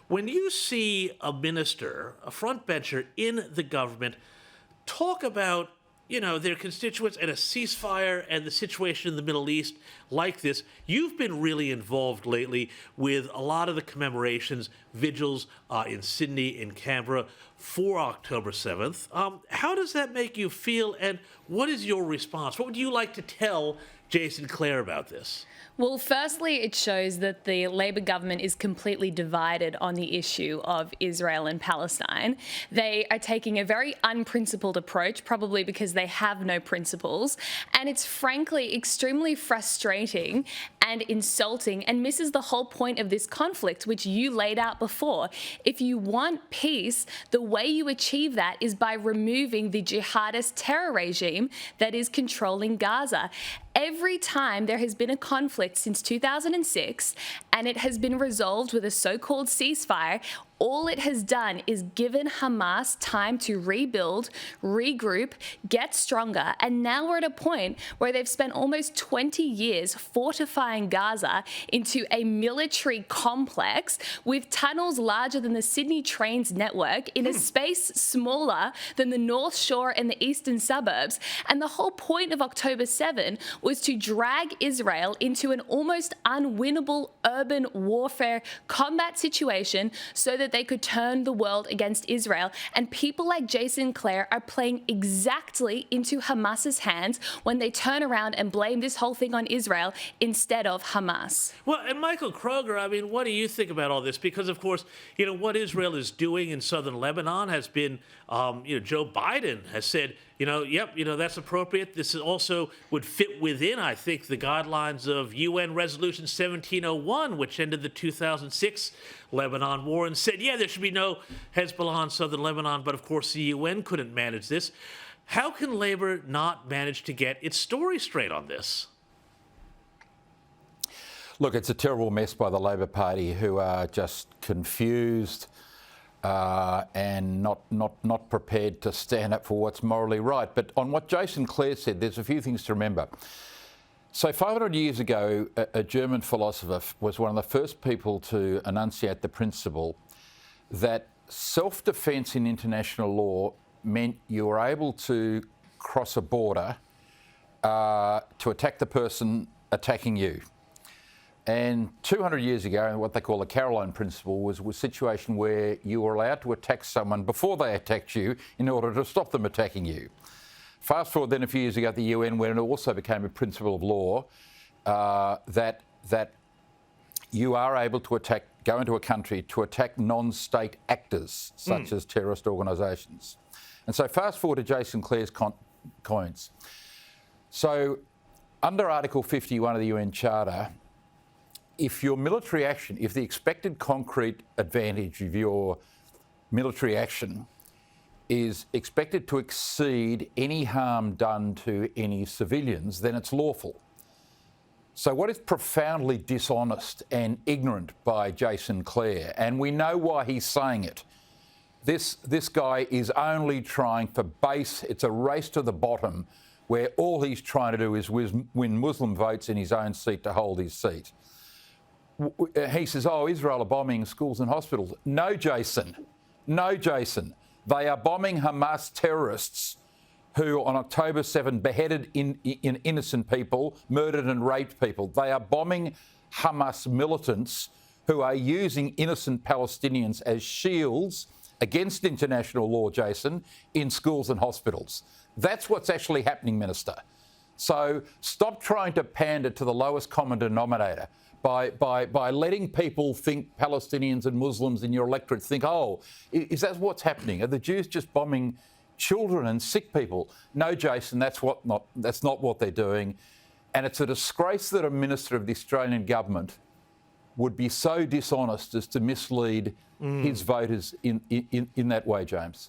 When you see a minister, a frontbencher in the government, talk about, their constituents and a ceasefire and the situation in the Middle East like this, you've been really involved lately with a lot of the commemorations, vigils in Sydney, in Canberra for October 7th. How does that make you feel, and what is your response? What would you like to tell Jason Clare about this? Well, firstly, it shows that the Labor government is completely divided on the issue of Israel and Palestine. They are taking a very unprincipled approach, probably because they have no principles. And it's frankly extremely frustrating and insulting and misses the whole point of this conflict, which you laid out before. If you want peace, the way you achieve that is by removing the jihadist terror regime that is controlling Gaza. Every time there has been a conflict since 2006 and it has been resolved with a so-called ceasefire, all it has done is given Hamas time to rebuild, regroup, get stronger, and now we're at a point where they've spent almost 20 years fortifying Gaza into a military complex with tunnels larger than the Sydney Trains network in a space smaller than the North Shore and the eastern suburbs. And the whole point of October 7 was to drag Israel into an almost unwinnable urban warfare combat situation so that they could turn the world against Israel. And people like Jason Clare are playing exactly into Hamas's hands when they turn around and blame this whole thing on Israel instead of Hamas. Well, and Michael Kroger, what do you think about all this? Because, of course, what Israel is doing in southern Lebanon has been, Joe Biden has said, that's appropriate. This is also would fit within, I think, the guidelines of UN Resolution 1701, which ended the 2006 Lebanon war and said, there should be no Hezbollah in southern Lebanon. But, of course, the UN couldn't manage this. How can Labor not manage to get its story straight on this? Look, it's a terrible mess by the Labor Party, who are just confused and not prepared to stand up for what's morally right. But on what Jason Clare said, there's a few things to remember. So 500 years ago, a German philosopher was one of the first people to enunciate the principle that self-defence in international law meant you were able to cross a border to attack the person attacking you. And 200 years ago, what they call the Caroline Principle was a situation where you were allowed to attack someone before they attacked you in order to stop them attacking you. Fast forward then a few years ago at the UN, when it also became a principle of law that you are able to go into a country to attack non-state actors, such as terrorist organisations. And so fast forward to Jason Clare's comments. So under Article 51 of the UN Charter, if your military action, if the expected concrete advantage of your military action is expected to exceed any harm done to any civilians, then it's lawful. So what is profoundly dishonest and ignorant by Jason Clare, and we know why he's saying it, this guy is only trying for base, it's a race to the bottom where all he's trying to do is win Muslim votes in his own seat to hold his seat. He says, Israel are bombing schools and hospitals. No, Jason. They are bombing Hamas terrorists who on October 7 beheaded innocent people, murdered and raped people. They are bombing Hamas militants who are using innocent Palestinians as shields against international law, Jason, in schools and hospitals. That's what's actually happening, Minister. So stop trying to pander to the lowest common denominator by letting people think, Palestinians and Muslims in your electorate think, is that what's happening? Are the Jews just bombing children and sick people? No, Jason, that's not what they're doing. And it's a disgrace that a minister of the Australian government would be so dishonest as to mislead his voters in that way, James.